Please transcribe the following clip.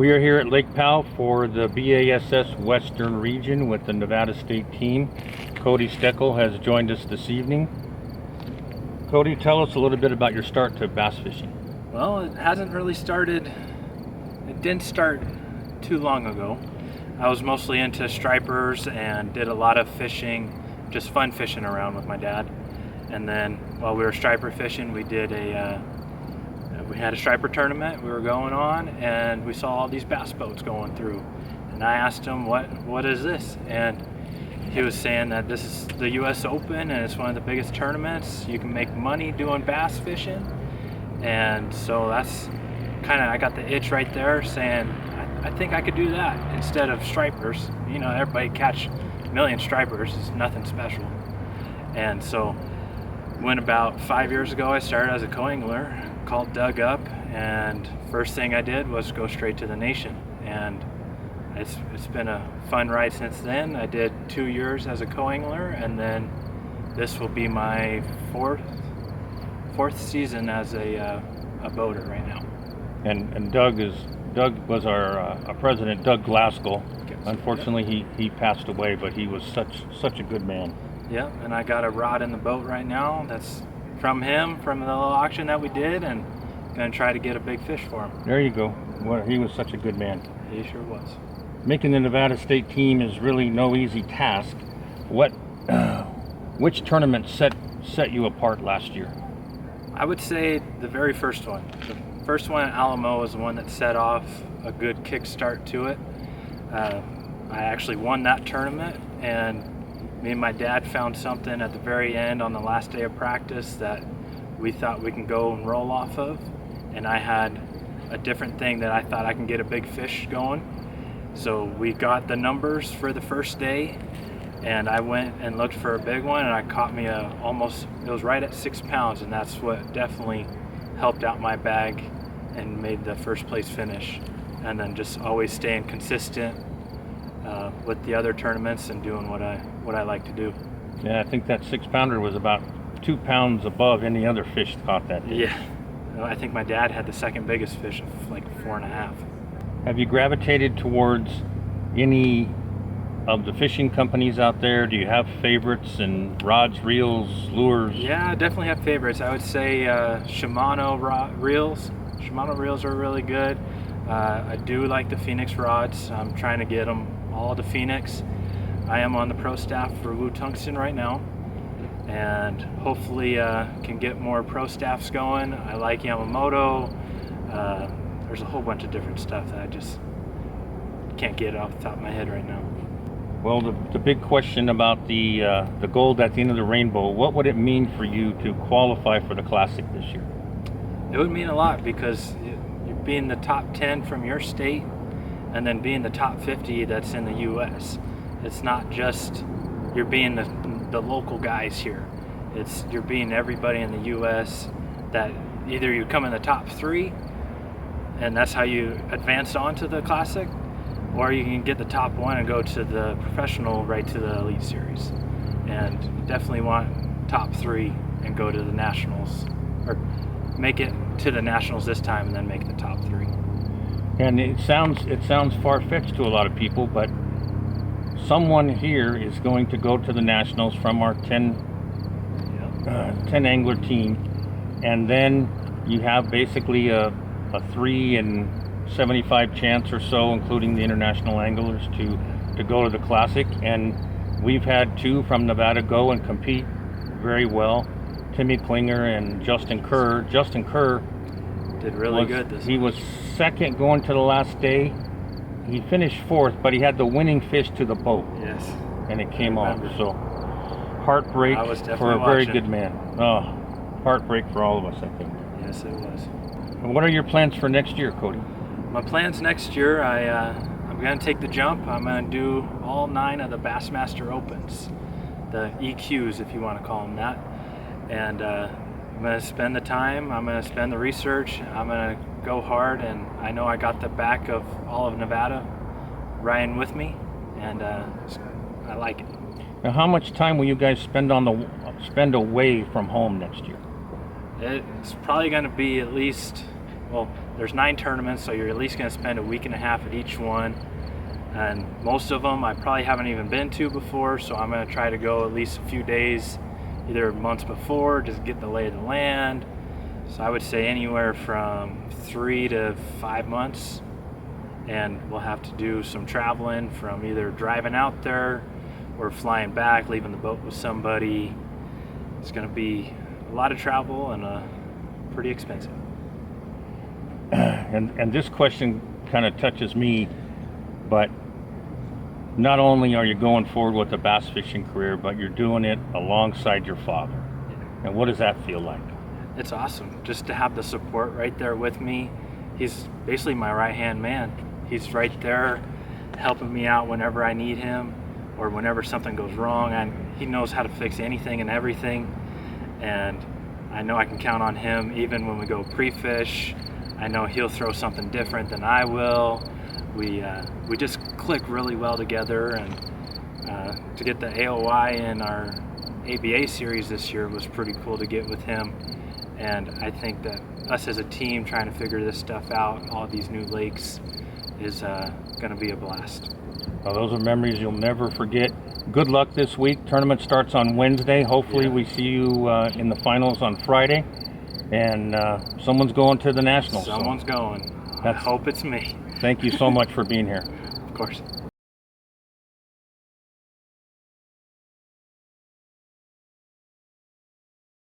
We are here at Lake Powell for the BASS Western Region with the Nevada State team. Cody Steckel has joined us this evening. Cody, tell us a little bit about your start to bass fishing. Well, it hasn't really started, it didn't start too long ago. I was mostly into stripers and did a lot of fishing, just fun fishing around with my dad. And then while we were striper fishing, we had a striper tournament we were going on, and we saw all these bass boats going through. And I asked him, what is this? And he was saying that this is the US Open and it's one of the biggest tournaments. You can make money doing bass fishing. And so that's I got the itch right there saying, I think I could do that instead of stripers. You know, everybody catch a million stripers, it's nothing special. And so when about 5 years ago I started as a co-angler, called Doug up, and first thing I did was go straight to the nation. And it's been a fun ride since then. I did 2 years as a co-angler, and then this will be my fourth season as a boater right now. And Doug was our president, Doug Glaskell. Unfortunately, he passed away, but he was such a good man. Yeah, and I got a rod in the boat right now. That's from him, from the little auction that we did, and gonna try to get a big fish for him. There you go. Well, he was such a good man. He sure was. Making the Nevada State team is really no easy task. Which tournament set you apart last year? I would say the very first one. The first one at Alamo was the one that set off a good kickstart to it. I actually won that tournament, and me and my dad found something at the very end on the last day of practice that we thought we can go and roll off of. And I had a different thing that I thought I can get a big fish going. So we got the numbers for the first day, and I went and looked for a big one, and I caught me it was right at 6 pounds, and that's what definitely helped out my bag and made the first place finish. And then just always staying consistent with the other tournaments and doing what I like to do. Yeah, I think that 6-pounder was about 2 pounds above any other fish caught that day. Yeah, I think my dad had the second biggest fish of like 4.5. Have you gravitated towards any of the fishing companies out there? Do you have favorites in rods, reels, lures? Yeah, I definitely have favorites. I would say Shimano reels. Shimano reels are really good. I do like the Phoenix rods. I'm trying to get them all to Phoenix. I am on the pro staff for Wu Tungsten right now, and hopefully can get more pro staffs going. I like Yamamoto. There's a whole bunch of different stuff that I just can't get off the top of my head right now. Well, the big question about the gold at the end of the rainbow, what would it mean for you to qualify for the Classic this year? It would mean a lot, because you're being the top 10 from your state and then being the top 50 that's in the US. It's not just you're being the local guys here. You're being everybody in the US that either you come in the top 3 and that's how you advance on to the Classic, or you can get the top 1 and go to the professional, right to the Elite Series. And definitely want top 3 and go to the Nationals, or make it to the Nationals this time and then make the top 3. And it sounds far-fetched to a lot of people, but someone here is going to go to the Nationals from our 10 angler team, and then you have basically a 3 in 75 chance or so, including the international anglers, to go to the Classic. And we've had 2 from Nevada go and compete very well. Timmy Klinger and Justin Kerr. Justin Kerr did really good this He was second going to the last day. He finished 4th, but he had the winning fish to the boat. Yes. And it came off. So heartbreak for a very good man. Oh, heartbreak for all of us, I think. Yes, it was. And what are your plans for next year, Cody? My plans next year, I'm going to take the jump. I'm going to do all 9 of the Bassmaster Opens, the EQs, if you want to call them that. And I'm going to spend the time, I'm going to spend the research, I'm going to go hard, and I know I got the back of all of Nevada riding with me, and I like it. Now, how much time will you guys spend away from home next year? It's probably going to be at least well, there's 9 tournaments, so you're at least going to spend a week and a half at each one. And most of them I probably haven't even been to before, so I'm going to try to go at least a few days, either months before, just get the lay of the land. So I would say anywhere from 3 to 5 months, and we'll have to do some traveling from either driving out there or flying back, leaving the boat with somebody. It's going to be a lot of travel and pretty expensive. And this question kind of touches me, but not only are you going forward with a bass fishing career, but you're doing it alongside your father. And what does that feel like? It's awesome just to have the support right there with me. He's basically my right-hand man. He's right there helping me out whenever I need him or whenever something goes wrong. And he knows how to fix anything and everything. And I know I can count on him even when we go pre-fish. I know he'll throw something different than I will. We just click really well together, and to get the AOI in our ABA series this year was pretty cool to get with him. And I think that us as a team trying to figure this stuff out, all these new lakes, is going to be a blast. Well, those are memories you'll never forget. Good luck this week. Tournament starts on Wednesday. Hopefully we see you in the finals on Friday. And someone's going to the Nationals. Someone's going. I hope it's me. Thank you so much for being here. Of course.